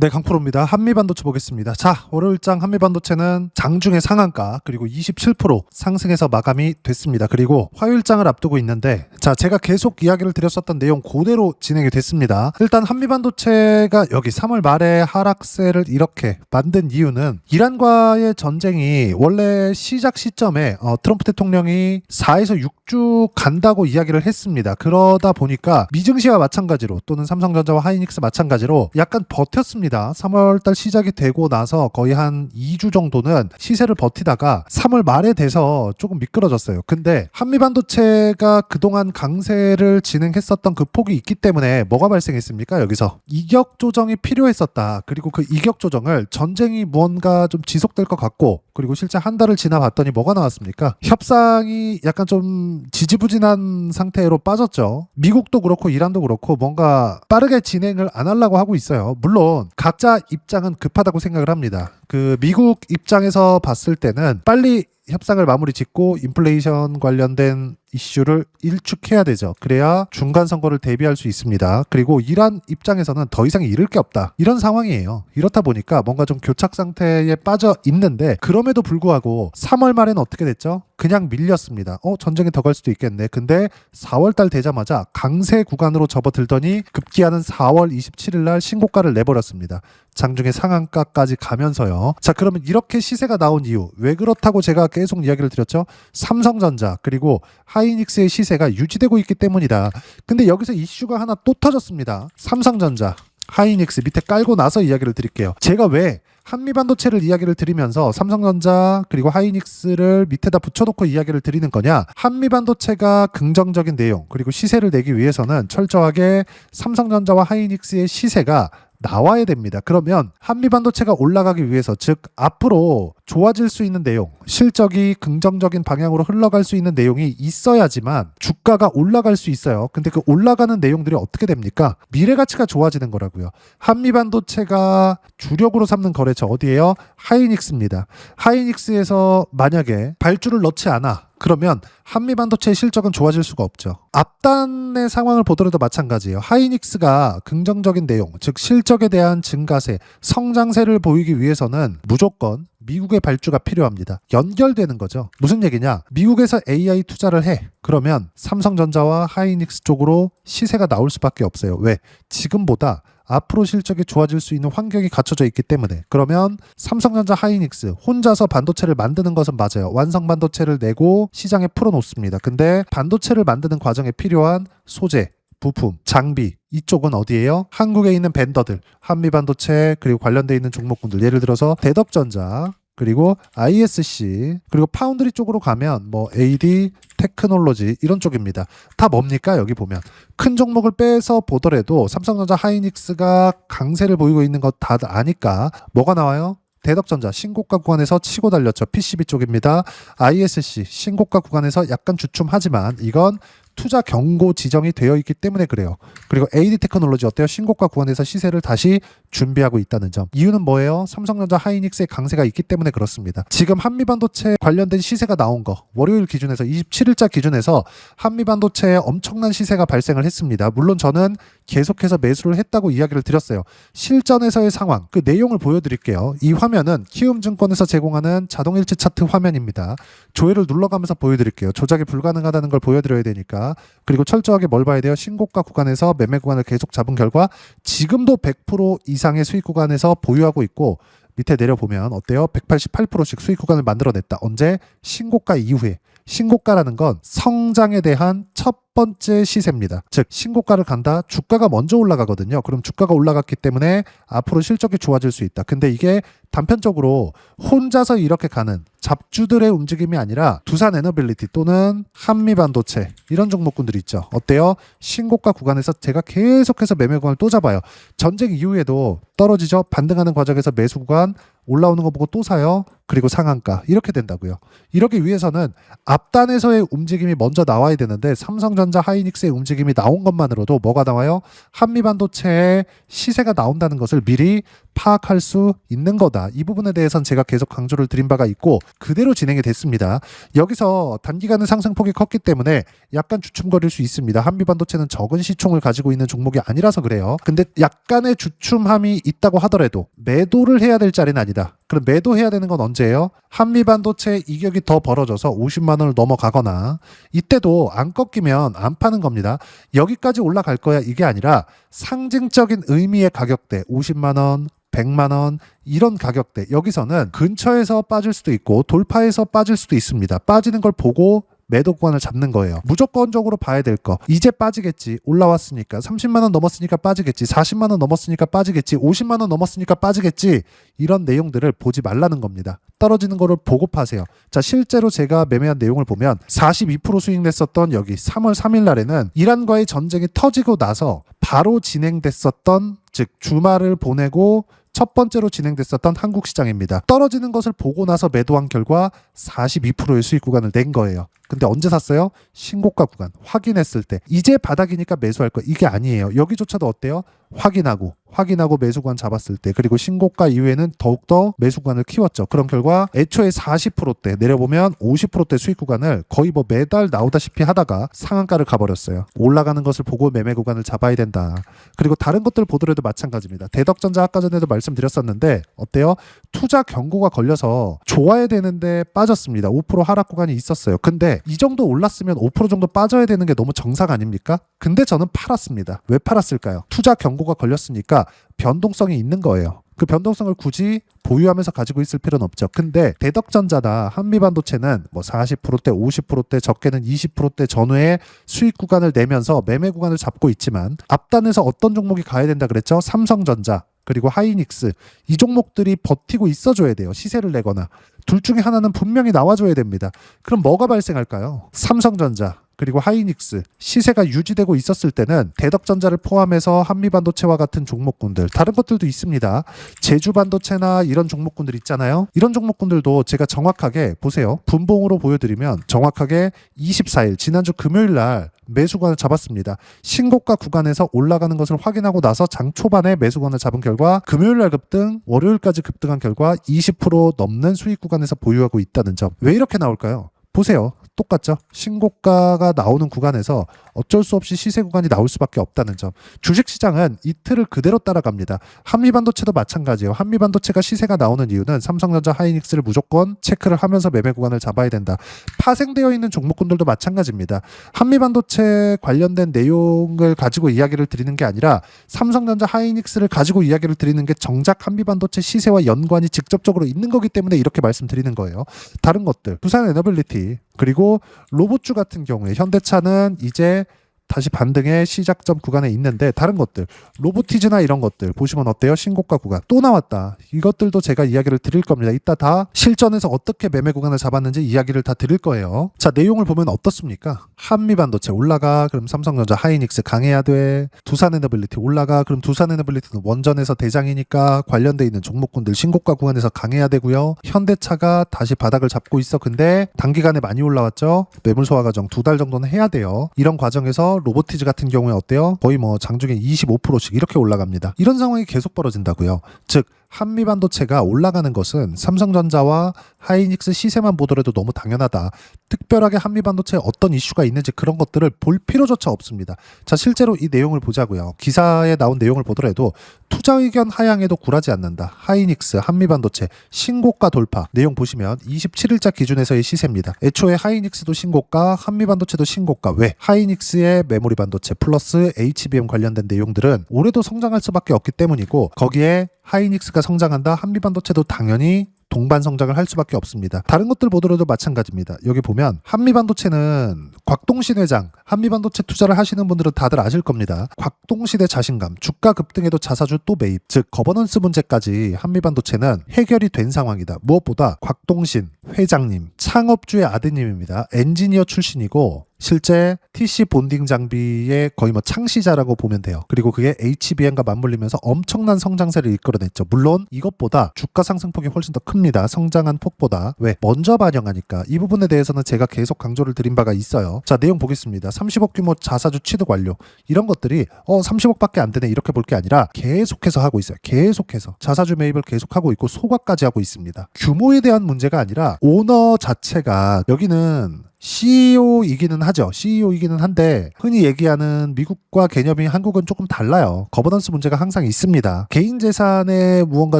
네, 강프로입니다. 한미반도체 보겠습니다. 자, 월요일장 한미반도체는 장중에 상한가 그리고 27% 상승해서 마감이 됐습니다. 그리고 화요일장을 앞두고 있는데, 자, 제가 계속 이야기를 드렸었던 내용 그대로 진행이 됐습니다. 일단 한미반도체가 여기 3월 말에 하락세를 이렇게 만든 이유는 이란과의 전쟁이 원래 시작 시점에 트럼프 대통령이 4에서 6주 간다고 이야기를 했습니다. 그러다 보니까 미증시와 마찬가지로 또는 삼성전자와 하이닉스 마찬가지로 약간 버텼습니다. 3월달 시작이 되고 나서 거의 한 2주 정도는 시세를 버티다가 3월 말에 돼서 조금 미끄러졌어요. 근데 한미반도체가 그동안 강세를 진행했었던 그 폭이 있기 때문에 뭐가 발생했습니까? 여기서 이격 조정이 필요했었다. 그리고 그 이격 조정을 전쟁이 무언가 좀 지속될 것 같고, 그리고 실제 한 달을 지나봤더니 뭐가 나왔습니까? 협상이 약간 좀 지지부진한 상태로 빠졌죠. 미국도 그렇고 이란도 그렇고 뭔가 빠르게 진행을 안 하려고 하고 있어요. 물론 각자 입장은 급하다고 생각을 합니다. 그 미국 입장에서 봤을 때는 빨리 협상을 마무리 짓고 인플레이션 관련된 이슈를 일축해야 되죠. 그래야 중간 선거를 대비할 수 있습니다. 그리고 이란 입장에서는 더 이상 잃을 게 없다, 이런 상황이에요. 이렇다 보니까 뭔가 좀 교착 상태에 빠져 있는데, 그럼에도 불구하고 3월 말에는 어떻게 됐죠? 그냥 밀렸습니다. 전쟁이 더 갈 수도 있겠네. 근데 4월 달 되자마자 강세 구간으로 접어들더니 급기야는 4월 27일 날 신고가를 내버렸습니다. 장중에 상한가까지 가면서요. 자, 그러면 이렇게 시세가 나온 이유, 왜 그렇다고 제가 계속 이야기를 드렸죠? 삼성전자 그리고 하이닉스의 시세가 유지되고 있기 때문이다. 근데 여기서 이슈가 하나 또 터졌습니다. 삼성전자, 하이닉스 밑에 깔고 나서 이야기를 드릴게요. 제가 왜 한미반도체를 이야기를 드리면서 삼성전자 그리고 하이닉스를 밑에다 붙여놓고 이야기를 드리는 거냐? 한미반도체가 긍정적인 내용 그리고 시세를 내기 위해서는 철저하게 삼성전자와 하이닉스의 시세가 나와야 됩니다. 그러면 한미반도체가 올라가기 위해서, 즉 앞으로 좋아질 수 있는 내용, 실적이 긍정적인 방향으로 흘러갈 수 있는 내용이 있어야지만 주가가 올라갈 수 있어요. 근데 그 올라가는 내용들이 어떻게 됩니까? 미래가치가 좋아지는 거라고요. 한미반도체가 주력으로 삼는 거래처 어디예요? 하이닉스입니다. 하이닉스에서 만약에 발주를 넣지 않아, 그러면 한미반도체의 실적은 좋아질 수가 없죠. 앞단의 상황을 보더라도 마찬가지예요. 하이닉스가 긍정적인 내용, 즉 실적에 대한 증가세, 성장세를 보이기 위해서는 무조건 미국의 발주가 필요합니다. 연결되는 거죠. 무슨 얘기냐? 미국에서 AI 투자를 해. 그러면 삼성전자와 하이닉스 쪽으로 시세가 나올 수밖에 없어요. 왜? 지금보다 앞으로 실적이 좋아질 수 있는 환경이 갖춰져 있기 때문에. 그러면 삼성전자, 하이닉스 혼자서 반도체를 만드는 것은 맞아요. 완성 반도체를 내고 시장에 풀어놓습니다. 근데 반도체를 만드는 과정에 필요한 소재, 부품, 장비, 이쪽은 어디예요? 한국에 있는 벤더들, 한미반도체 그리고 관련돼 있는 종목군들, 예를 들어서 대덕전자 그리고 ISC 그리고 파운드리 쪽으로 가면 뭐 AD 테크놀로지 이런 쪽입니다. 다 뭡니까? 여기 보면 큰 종목을 빼서 보더라도 삼성전자, 하이닉스가 강세를 보이고 있는 거 다 아니까 뭐가 나와요? 대덕전자 신고가 구간에서 치고 달렸죠. PCB 쪽입니다. ISC 신고가 구간에서 약간 주춤하지만 이건 투자 경고 지정이 되어 있기 때문에 그래요. 그리고 AD 테크놀로지 어때요? 신고가 구간에서 시세를 다시 준비하고 있다는 점. 이유는 뭐예요? 삼성전자, 하이닉스의 강세가 있기 때문에 그렇습니다. 지금 한미반도체 관련된 시세가 나온 거, 월요일 기준에서 27일자 기준에서 한미반도체에 엄청난 시세가 발생을 했습니다. 물론 저는 계속해서 매수를 했다고 이야기를 드렸어요. 실전에서의 상황, 그 내용을 보여드릴게요. 이 화면은 키움증권에서 제공하는 자동일치 차트 화면입니다. 조회를 눌러가면서 보여드릴게요. 조작이 불가능하다는 걸 보여드려야 되니까. 그리고 철저하게 뭘 봐야 돼요? 신고가 구간에서 매매 구간을 계속 잡은 결과 지금도 100% 이상의 수익 구간에서 보유하고 있고, 밑에 내려보면 어때요? 188%씩 수익 구간을 만들어냈다. 언제? 신고가 이후에. 신고가라는 건 성장에 대한 첫 번째 시세입니다. 즉 신고가를 간다, 주가가 먼저 올라가거든요. 그럼 주가가 올라갔기 때문에 앞으로 실적이 좋아질 수 있다. 근데 이게 단편적으로 혼자서 이렇게 가는 잡주들의 움직임이 아니라 두산에너빌리티 또는 한미반도체 이런 종목군들이 있죠. 어때요? 신고가 구간에서 제가 계속해서 매매 구간을 또 잡아요. 전쟁 이후에도 떨어지죠. 반등하는 과정에서 매수 구간 올라오는 거 보고 또 사요. 그리고 상한가 이렇게 된다고요. 이러기 위해서는 앞단에서의 움직임이 먼저 나와야 되는데 삼성전자, 하이닉스의 움직임이 나온 것만으로도 뭐가 나와요? 한미반도체의 시세가 나온다는 것을 미리 파악할 수 있는 거다. 이 부분에 대해서는 제가 계속 강조를 드린 바가 있고 그대로 진행이 됐습니다. 여기서 단기간의 상승폭이 컸기 때문에 약간 주춤거릴 수 있습니다. 한미반도체는 적은 시총을 가지고 있는 종목이 아니라서 그래요. 근데 약간의 주춤함이 있다고 하더라도 매도를 해야 될 자리는 아니다. 그럼 매도해야 되는 건 언제예요? 한미반도체 이격이 더 벌어져서 50만 원을 넘어가거나 이때도 안 꺾이면 안 파는 겁니다. 여기까지 올라갈 거야 이게 아니라 상징적인 의미의 가격대 50만 원, 100만 원 이런 가격대 여기서는 근처에서 빠질 수도 있고 돌파해서 빠질 수도 있습니다. 빠지는 걸 보고 매도 구간을 잡는 거예요. 무조건적으로 봐야 될 거. 이제 빠지겠지. 올라왔으니까. 30만 원 넘었으니까 빠지겠지. 40만 원 넘었으니까 빠지겠지. 50만 원 넘었으니까 빠지겠지. 이런 내용들을 보지 말라는 겁니다. 떨어지는 거를 보고 파세요. 자, 실제로 제가 매매한 내용을 보면 42% 수익 냈었던 여기 3월 3일 날에는 이란과의 전쟁이 터지고 나서 바로 진행됐었던 즉 주말을 보내고 첫 번째로 진행됐었던 한국 시장입니다. 떨어지는 것을 보고 나서 매도한 결과 42%의 수익 구간을 낸 거예요. 근데 언제 샀어요? 신고가 구간 확인했을 때 이제 바닥이니까 매수할 거 이게 아니에요. 여기조차도 어때요? 확인하고 매수 구간 잡았을 때 그리고 신고가 이후에는 더욱더 매수 구간을 키웠죠. 그런 결과 애초에 40%대 내려보면 50%대 수익 구간을 거의 뭐 매달 나오다시피 하다가 상한가를 가버렸어요. 올라가는 것을 보고 매매 구간을 잡아야 된다. 그리고 다른 것들 보더라도 마찬가지입니다. 대덕전자 아까 전에도 말씀드렸었는데 어때요? 투자 경고가 걸려서 좋아야 되는데 빠졌습니다. 5% 하락 구간이 있었어요. 근데 이 정도 올랐으면 5% 정도 빠져야 되는 게 너무 정상 아닙니까? 근데 저는 팔았습니다. 왜 팔았을까요? 투자 경고가 걸렸으니까 변동성이 있는 거예요. 그 변동성을 굳이 보유하면서 가지고 있을 필요는 없죠. 근데 대덕전자나 한미반도체는 뭐 40%대, 50%대, 적게는 20%대 전후의 수익 구간을 내면서 매매 구간을 잡고 있지만 앞단에서 어떤 종목이 가야 된다 그랬죠? 삼성전자 그리고 하이닉스 이 종목들이 버티고 있어줘야 돼요. 시세를 내거나 둘 중에 하나는 분명히 나와줘야 됩니다. 그럼 뭐가 발생할까요? 삼성전자 그리고 하이닉스 시세가 유지되고 있었을 때는 대덕전자를 포함해서 한미반도체와 같은 종목군들 다른 것들도 있습니다. 제주반도체나 이런 종목군들 있잖아요. 이런 종목군들도 제가 정확하게 보세요. 분봉으로 보여드리면 정확하게 24일 지난주 금요일 날 매수관을 잡았습니다. 신고가 구간에서 올라가는 것을 확인하고 나서 장 초반에 매수관을 잡은 결과 금요일날 급등, 월요일까지 급등한 결과 20% 넘는 수익 구간에서 보유하고 있다는 점. 왜 이렇게 나올까요? 보세요. 똑같죠? 신고가가 나오는 구간에서 어쩔 수 없이 시세 구간이 나올 수밖에 없다는 점. 주식시장은 이 틀을 그대로 따라갑니다. 한미반도체도 마찬가지예요. 한미반도체가 시세가 나오는 이유는 삼성전자 하이닉스를 무조건 체크를 하면서 매매 구간을 잡아야 된다. 파생되어 있는 종목군들도 마찬가지입니다. 한미반도체 관련된 내용을 가지고 이야기를 드리는 게 아니라 삼성전자 하이닉스를 가지고 이야기를 드리는 게 정작 한미반도체 시세와 연관이 직접적으로 있는 거기 때문에 이렇게 말씀드리는 거예요. 다른 것들, 두산 에너빌리티 그리고 로봇주 같은 경우에 현대차는 이제 다시 반등의 시작점 구간에 있는데 다른 것들 로보티즈나 이런 것들 보시면 어때요? 신고가 구간 또 나왔다. 이것들도 제가 이야기를 드릴 겁니다. 이따 다 실전에서 어떻게 매매 구간을 잡았는지 이야기를 다 드릴 거예요. 자, 내용을 보면 어떻습니까? 한미반도체 올라가 그럼 삼성전자 하이닉스 강해야 돼. 두산에너빌리티 올라가 그럼 두산에너빌리티는 원전에서 대장이니까 관련돼 있는 종목군들 신고가 구간에서 강해야 되고요. 현대차가 다시 바닥을 잡고 있어. 근데 단기간에 많이 올라왔죠. 매물 소화 과정 2달 정도는 해야 돼요. 이런 과정에서 로보티즈 같은 경우에 어때요? 거의 뭐 장중에 25%씩 이렇게 올라갑니다. 이런 상황이 계속 벌어진다고요. 즉 한미반도체가 올라가는 것은 삼성전자와 하이닉스 시세만 보더라도 너무 당연하다. 특별하게 한미반도체에 어떤 이슈가 있는지 그런 것들을 볼 필요조차 없습니다. 자, 실제로 이 내용을 보자고요. 기사에 나온 내용을 보더라도 투자 의견 하향에도 굴하지 않는다. 하이닉스, 한미반도체 신고가 돌파. 내용 보시면 27일자 기준에서의 시세입니다. 애초에 하이닉스도 신고가, 한미반도체도 신고가. 왜? 하이닉스의 메모리 반도체 플러스 HBM 관련된 내용들은 올해도 성장할 수밖에 없기 때문이고 거기에 하이닉스가 성장한다. 한미반도체도 당연히 동반 성장을 할 수밖에 없습니다. 다른 것들 보더라도 마찬가지입니다. 여기 보면 한미반도체는 곽동신 회장, 한미반도체 투자를 하시는 분들은 다들 아실 겁니다. 곽동신의 자신감, 주가 급등에도 자사주 또 매입, 즉 거버넌스 문제까지 한미반도체는 해결이 된 상황이다. 무엇보다 곽동신 회장님, 창업주의 아드님입니다. 엔지니어 출신이고 실제 TC 본딩 장비의 거의 뭐 창시자라고 보면 돼요. 그리고 그게 HBM과 맞물리면서 엄청난 성장세를 이끌어냈죠. 물론 이것보다 주가 상승폭이 훨씬 더 큽니다. 성장한 폭보다. 왜? 먼저 반영하니까. 이 부분에 대해서는 제가 계속 강조를 드린 바가 있어요. 자, 내용 보겠습니다. 30억 규모 자사주 취득 완료. 이런 것들이 30억밖에 안 되네 이렇게 볼 게 아니라 계속해서 하고 있어요. 계속해서 자사주 매입을 계속하고 있고 소각까지 하고 있습니다. 규모에 대한 문제가 아니라 오너 자체가 여기는 CEO이기는 하죠. CEO이기는 한데 흔히 얘기하는 미국과 개념이 한국은 조금 달라요. 거버넌스 문제가 항상 있습니다. 개인 재산에 무언가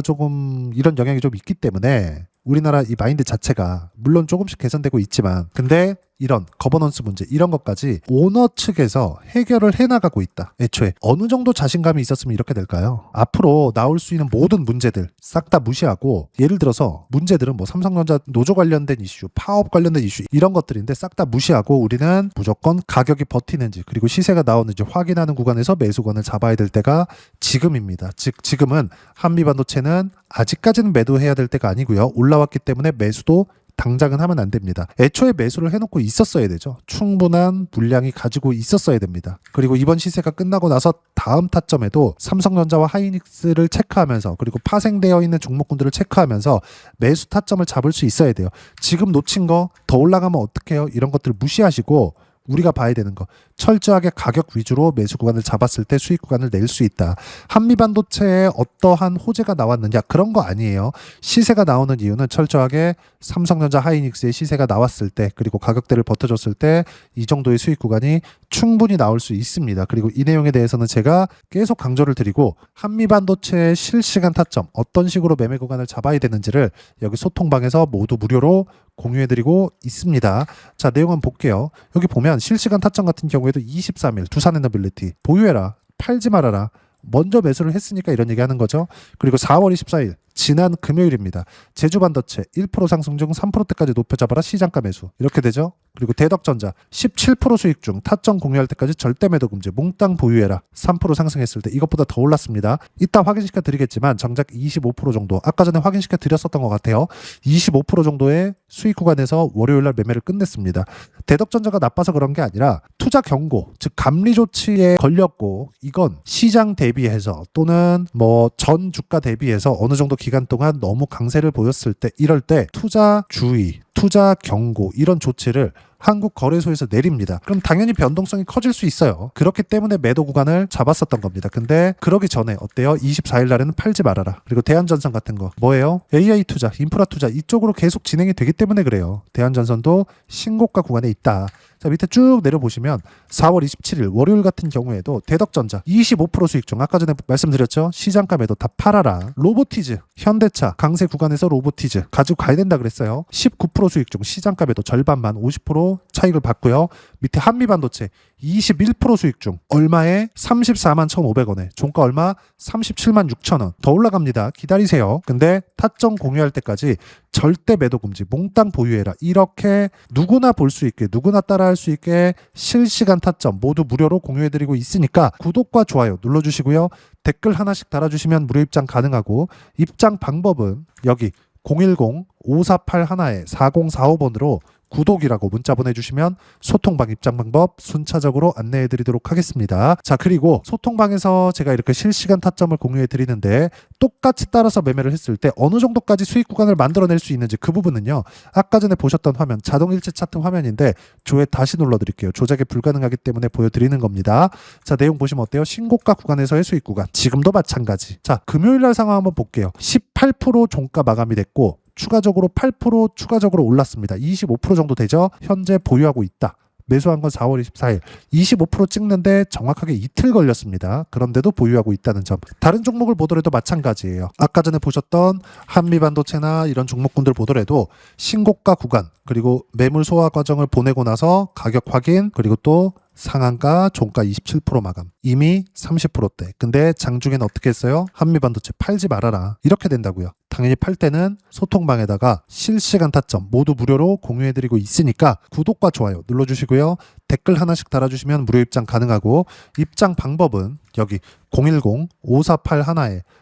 조금 이런 영향이 좀 있기 때문에 우리나라 이 마인드 자체가 물론 조금씩 개선되고 있지만 근데 이런 거버넌스 문제 이런 것까지 오너 측에서 해결을 해나가고 있다. 애초에 어느 정도 자신감이 있었으면 이렇게 될까요? 앞으로 나올 수 있는 모든 문제들 싹 다 무시하고 예를 들어서 문제들은 뭐 삼성전자 노조 관련된 이슈, 파업 관련된 이슈 이런 것들인데 싹 다 무시하고 우리는 무조건 가격이 버티는지 그리고 시세가 나오는지 확인하는 구간에서 매수권을 잡아야 될 때가 지금입니다. 즉 지금은 한미반도체는 아직까지는 매도해야 될 때가 아니고요. 올라왔기 때문에 매수도 당장은 하면 안 됩니다. 애초에 매수를 해놓고 있었어야 되죠. 충분한 물량이 가지고 있었어야 됩니다. 그리고 이번 시세가 끝나고 나서 다음 타점에도 삼성전자와 하이닉스를 체크하면서 그리고 파생되어 있는 종목군들을 체크하면서 매수 타점을 잡을 수 있어야 돼요. 지금 놓친 거 더 올라가면 어떡해요? 이런 것들을 무시하시고 우리가 봐야 되는 거 철저하게 가격 위주로 매수 구간을 잡았을 때 수익 구간을 낼 수 있다. 한미반도체에 어떠한 호재가 나왔느냐 그런 거 아니에요. 시세가 나오는 이유는 철저하게 삼성전자 하이닉스의 시세가 나왔을 때 그리고 가격대를 버텨줬을 때 이 정도의 수익 구간이 충분히 나올 수 있습니다. 그리고 이 내용에 대해서는 제가 계속 강조를 드리고 한미반도체의 실시간 타점 어떤 식으로 매매 구간을 잡아야 되는지를 여기 소통방에서 모두 무료로 공유해드리고 있습니다. 자, 내용 한번 볼게요. 여기 보면 실시간 타점 같은 경우에도 23일 두산에너빌리티 보유해라 팔지 말아라 먼저 매수를 했으니까 이런 얘기 하는 거죠. 그리고 4월 24일 지난 금요일입니다. 제주반도체 1% 상승 중 3%대까지 높여잡아라 시장가 매수 이렇게 되죠. 그리고 대덕전자 17% 수익 중 타점 공유할 때까지 절대 매도 금지 몽땅 보유해라 3% 상승했을 때 이것보다 더 올랐습니다. 이따 확인시켜 드리겠지만 정작 25% 정도 아까 전에 확인시켜 드렸었던 것 같아요. 25% 정도의 수익 구간에서 월요일날 매매를 끝냈습니다. 대덕전자가 나빠서 그런 게 아니라 투자 경고 즉 감리 조치에 걸렸고 이건 시장 대비해서 또는 뭐 전 주가 대비해서 어느 정도 기간 동안 너무 강세를 보였을 때 이럴 때 투자 주의, 투자 경고 이런 조치를 한국 거래소에서 내립니다. 그럼 당연히 변동성이 커질 수 있어요. 그렇기 때문에 매도 구간을 잡았었던 겁니다. 근데 그러기 전에 어때요? 24일 날에는 팔지 말아라. 그리고 대한전선 같은 거 뭐예요? AI 투자, 인프라 투자 이쪽으로 계속 진행이 되기 때문에 그래요. 대한전선도 신고가 구간에 있다. 자, 밑에 쭉 내려보시면 4월 27일 월요일 같은 경우에도 대덕전자 25% 수익 중 아까 전에 말씀드렸죠. 시장가 매도 다 팔아라. 로보티즈, 현대차 강세 구간에서 로보티즈 가지고 가야 된다 그랬어요. 19% 수익 중 시장가 매도 절반만 50% 차익을 받고요. 밑에 한미반도체 21% 수익 중 얼마에 34만 1,500원에 종가 얼마 37만 6천원 더 올라갑니다. 기다리세요. 근데 타점 공유할 때까지 절대 매도 금지 몽땅 보유해라. 이렇게 누구나 볼 수 있게 누구나 따라할 수 있게 실시간 타점 모두 무료로 공유해드리고 있으니까 구독과 좋아요 눌러주시고요. 댓글 하나씩 달아주시면 무료 입장 가능하고 입장 방법은 여기 010-5481-4045번으로 구독이라고 문자 보내주시면 소통방 입장 방법 순차적으로 안내해드리도록 하겠습니다. 자, 그리고 소통방에서 제가 이렇게 실시간 타점을 공유해드리는데 똑같이 따라서 매매를 했을 때 어느 정도까지 수익 구간을 만들어낼 수 있는지 그 부분은요. 아까 전에 보셨던 화면 자동일체 차트 화면인데 조회 다시 눌러드릴게요. 조작이 불가능하기 때문에 보여드리는 겁니다. 자, 내용 보시면 어때요? 신고가 구간에서의 수익 구간 지금도 마찬가지. 자, 금요일날 상황 한번 볼게요. 18% 종가 마감이 됐고 추가적으로 8% 추가적으로 올랐습니다. 25% 정도 되죠? 현재 보유하고 있다. 매수한 건 4월 24일 25% 찍는데 정확하게 이틀 걸렸습니다. 그런데도 보유하고 있다는 점. 다른 종목을 보더라도 마찬가지예요. 아까 전에 보셨던 한미반도체나 이런 종목군들 보더라도 신고가 구간 그리고 매물 소화 과정을 보내고 나서 가격 확인 그리고 또 상한가 종가 27% 마감 이미 30%대. 근데 장중에는 어떻게 했어요? 한미반도체 팔지 말아라 이렇게 된다고요. 당연히 팔 때는 소통방에다가 실시간 타점 모두 무료로 공유해드리고 있으니까 구독과 좋아요 눌러주시고요. 댓글 하나씩 달아주시면 무료 입장 가능하고 입장 방법은 여기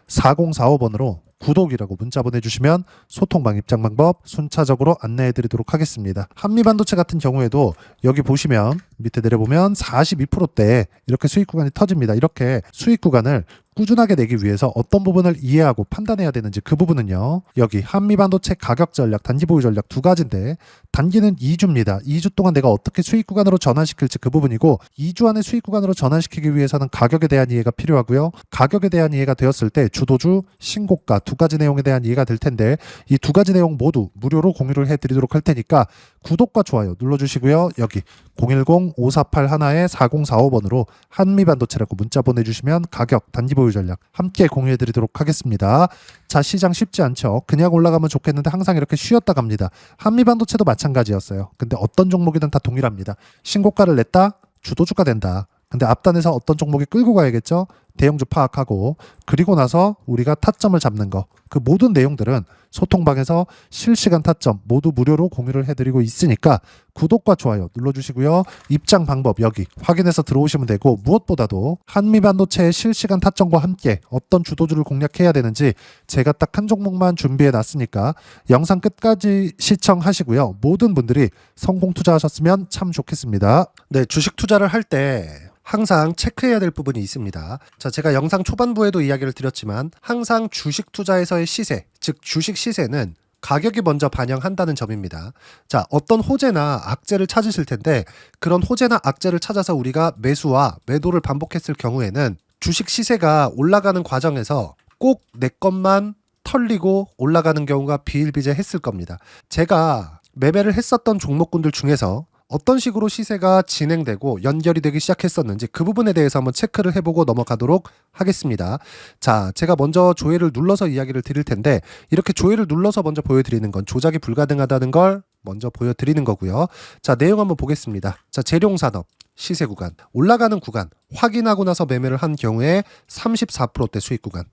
010-5481-4045번으로 구독이라고 문자 보내주시면 소통방 입장 방법 순차적으로 안내해드리도록 하겠습니다. 한미반도체 같은 경우에도 여기 보시면 밑에 내려보면 42%대 이렇게 수익 구간이 터집니다. 이렇게 수익 구간을 꾸준하게 내기 위해서 어떤 부분을 이해하고 판단해야 되는지 그 부분은요. 여기 한미반도체 가격 전략, 단기 보유 전략 두 가지인데 단기는 2주입니다. 2주 동안 내가 어떻게 수익 구간으로 전환시킬지 그 부분이고 2주 안에 수익 구간으로 전환시키기 위해서는 가격에 대한 이해가 필요하고요. 가격에 대한 이해가 되었을 때 주도주, 신고가 두 가지 내용에 대한 이해가 될 텐데 이 두 가지 내용 모두 무료로 공유를 해드리도록 할 테니까 구독과 좋아요 눌러주시고요. 여기 010-548-4045번으로 한미반도체라고 문자 보내주시면 가격, 단기 보유 전략 함께 공유해드리도록 하겠습니다. 자, 시장 쉽지 않죠. 그냥 올라가면 좋겠는데 항상 이렇게 쉬었다 갑니다. 한미반도체도 마찬가지였어요. 근데 어떤 종목이든 다 동일합니다. 신고가를 냈다? 주도주가 된다. 근데 앞단에서 어떤 종목이 끌고 가야겠죠? 대형주 파악하고 그리고 나서 우리가 타점을 잡는 거 그 모든 내용들은 소통방에서 실시간 타점 모두 무료로 공유를 해드리고 있으니까 구독과 좋아요 눌러주시고요. 입장 방법 여기 확인해서 들어오시면 되고 무엇보다도 한미반도체의 실시간 타점과 함께 어떤 주도주를 공략해야 되는지 제가 딱 한 종목만 준비해 놨으니까 영상 끝까지 시청하시고요. 모든 분들이 성공 투자하셨으면 참 좋겠습니다. 네, 주식 투자를 할 때 항상 체크해야 될 부분이 있습니다. 자, 제가 영상 초반부에도 이야기를 드렸지만 항상 주식 투자에서의 시세, 즉 주식 시세는 가격이 먼저 반영한다는 점입니다. 자, 어떤 호재나 악재를 찾으실 텐데 그런 호재나 악재를 찾아서 우리가 매수와 매도를 반복했을 경우에는 주식 시세가 올라가는 과정에서 꼭 내 것만 털리고 올라가는 경우가 비일비재했을 겁니다. 제가 매매를 했었던 종목군들 중에서 어떤 식으로 시세가 진행되고 연결이 되기 시작했었는지 그 부분에 대해서 한번 체크를 해보고 넘어가도록 하겠습니다. 자, 제가 먼저 조회를 눌러서 이야기를 드릴 텐데 이렇게 조회를 눌러서 먼저 보여드리는 건 조작이 불가능하다는 걸 먼저 보여드리는 거고요. 자, 내용 한번 보겠습니다. 자, 재룡산업 시세 구간 올라가는 구간 확인하고 나서 매매를 한 경우에 34%대 수익 구간.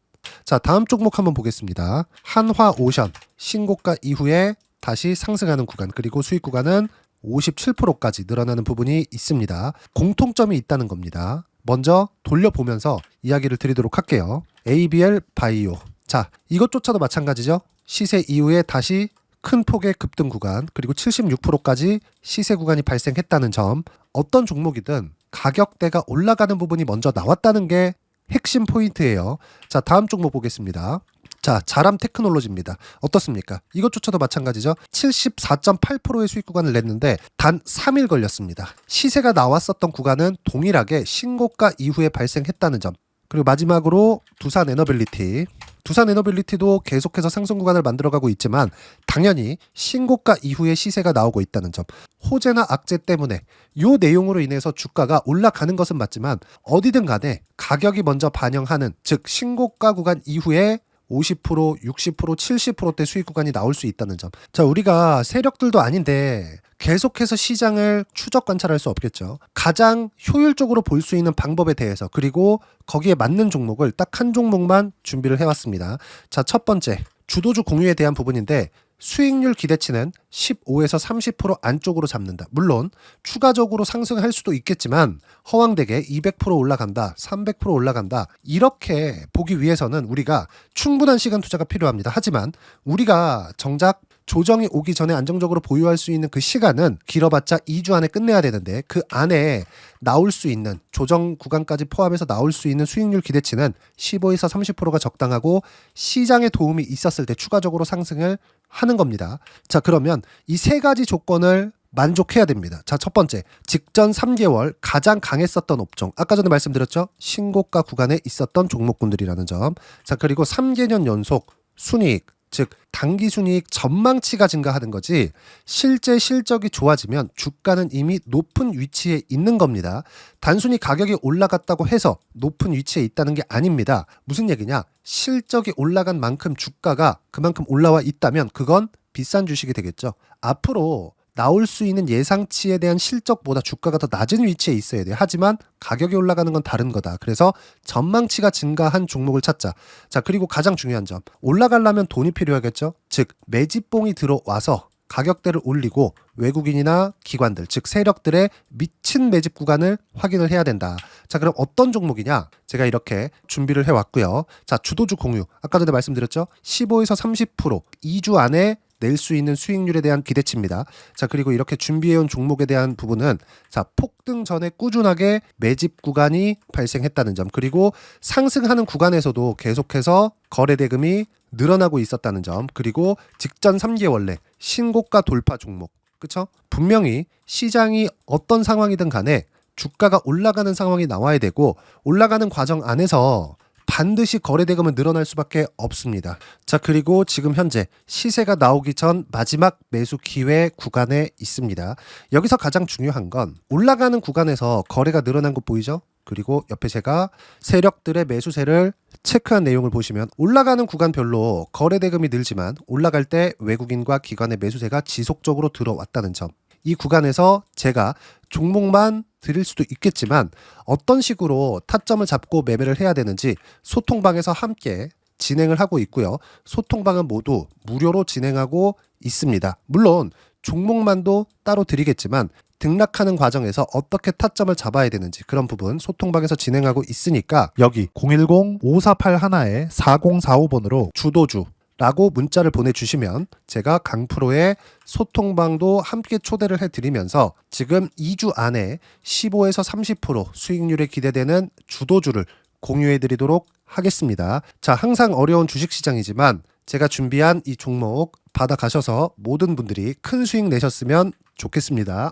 자, 다음 종목 한번 보겠습니다. 한화오션 신고가 이후에 다시 상승하는 구간 그리고 수익 구간은 57%까지 늘어나는 부분이 있습니다. 공통점이 있다는 겁니다. 먼저 돌려보면서 이야기를 드리도록 할게요. ABL 바이오. 자, 이것조차도 마찬가지죠. 시세 이후에 다시 큰 폭의 급등 구간 그리고 76%까지 시세 구간이 발생했다는 점. 어떤 종목이든 가격대가 올라가는 부분이 먼저 나왔다는 게 핵심 포인트예요. 자, 다음 종목 보겠습니다. 자, 자람 테크놀로지입니다. 어떻습니까? 이것조차도 마찬가지죠. 74.8%의 수익 구간을 냈는데 단 3일 걸렸습니다. 시세가 나왔었던 구간은 동일하게 신고가 이후에 발생했다는 점. 그리고 마지막으로 두산 에너빌리티. 두산 에너빌리티도 계속해서 상승 구간을 만들어가고 있지만 당연히 신고가 이후에 시세가 나오고 있다는 점. 호재나 악재 때문에 이 내용으로 인해서 주가가 올라가는 것은 맞지만 어디든 간에 가격이 먼저 반영하는 즉 신고가 구간 이후에 50%, 60%, 70%대 수익 구간이 나올 수 있다는 점. 자, 우리가 세력들도 아닌데 계속해서 시장을 추적 관찰할 수 없겠죠. 가장 효율적으로 볼 수 있는 방법에 대해서 그리고 거기에 맞는 종목을 딱 한 종목만 준비를 해왔습니다. 자, 첫 번째 주도주 공유에 대한 부분인데 수익률 기대치는 15에서 30% 안쪽으로 잡는다. 물론 추가적으로 상승할 수도 있겠지만 허황되게 200% 올라간다, 300% 올라간다. 이렇게 보기 위해서는 우리가 충분한 시간 투자가 필요합니다. 하지만 우리가 정작 조정이 오기 전에 안정적으로 보유할 수 있는 그 시간은 길어봤자 2주 안에 끝내야 되는데 그 안에 나올 수 있는 조정 구간까지 포함해서 나올 수 있는 수익률 기대치는 15에서 30%가 적당하고 시장에 도움이 있었을 때 추가적으로 상승을 하는 겁니다. 자, 그러면 이 세 가지 조건을 만족해야 됩니다. 자, 첫 번째, 직전 3개월 가장 강했었던 업종. 아까 전에 말씀드렸죠? 신고가 구간에 있었던 종목군들이라는 점. 자, 그리고 3개년 연속 순이익, 즉 단기 순이익 전망치가 증가하는 거지 실제 실적이 좋아지면 주가는 이미 높은 위치에 있는 겁니다. 단순히 가격이 올라갔다고 해서 높은 위치에 있다는 게 아닙니다. 무슨 얘기냐? 실적이 올라간 만큼 주가가 그만큼 올라와 있다면 그건 비싼 주식이 되겠죠. 앞으로 나올 수 있는 예상치에 대한 실적보다 주가가 더 낮은 위치에 있어야 돼요. 하지만 가격이 올라가는 건 다른 거다. 그래서 전망치가 증가한 종목을 찾자. 자, 그리고 가장 중요한 점. 올라가려면 돈이 필요하겠죠. 즉 매집봉이 들어와서 가격대를 올리고 외국인이나 기관들, 즉 세력들의 미친 매집 구간을 확인을 해야 된다. 자, 그럼 어떤 종목이냐? 제가 이렇게 준비를 해왔고요. 자, 주도주 공유. 아까 전에 말씀드렸죠. 15에서 30% 2주 안에 낼 수 있는 수익률에 대한 기대치입니다. 자, 그리고 이렇게 준비해온 종목에 대한 부분은 자, 폭등 전에 꾸준하게 매집 구간이 발생했다는 점, 그리고 상승하는 구간에서도 계속해서 거래 대금이 늘어나고 있었다는 점, 그리고 직전 3개월 내 신고가 돌파 종목, 그쵸? 분명히 시장이 어떤 상황이든 간에 주가가 올라가는 상황이 나와야 되고, 올라가는 과정 안에서 반드시 거래 대금은 늘어날 수밖에 없습니다. 자, 그리고 지금 현재 시세가 나오기 전 마지막 매수 기회 구간에 있습니다. 여기서 가장 중요한 건 올라가는 구간에서 거래가 늘어난 거 보이죠? 그리고 옆에 제가 세력들의 매수세를 체크한 내용을 보시면 올라가는 구간별로 거래 대금이 늘지만 올라갈 때 외국인과 기관의 매수세가 지속적으로 들어왔다는 점, 이 구간에서 제가 종목만 드릴 수도 있겠지만 어떤 식으로 타점을 잡고 매매를 해야 되는지 소통방에서 함께 진행을 하고 있고요. 소통방은 모두 무료로 진행하고 있습니다. 물론 종목만도 따로 드리겠지만 등락하는 과정에서 어떻게 타점을 잡아야 되는지 그런 부분 소통방에서 진행하고 있으니까 여기 010-5481-4045번으로 주도주 라고 문자를 보내주시면 제가 강프로의 소통방도 함께 초대를 해드리면서 지금 2주 안에 15에서 30% 수익률이 기대되는 주도주를 공유해드리도록 하겠습니다. 자, 항상 어려운 주식시장이지만 제가 준비한 이 종목 받아가셔서 모든 분들이 큰 수익 내셨으면 좋겠습니다.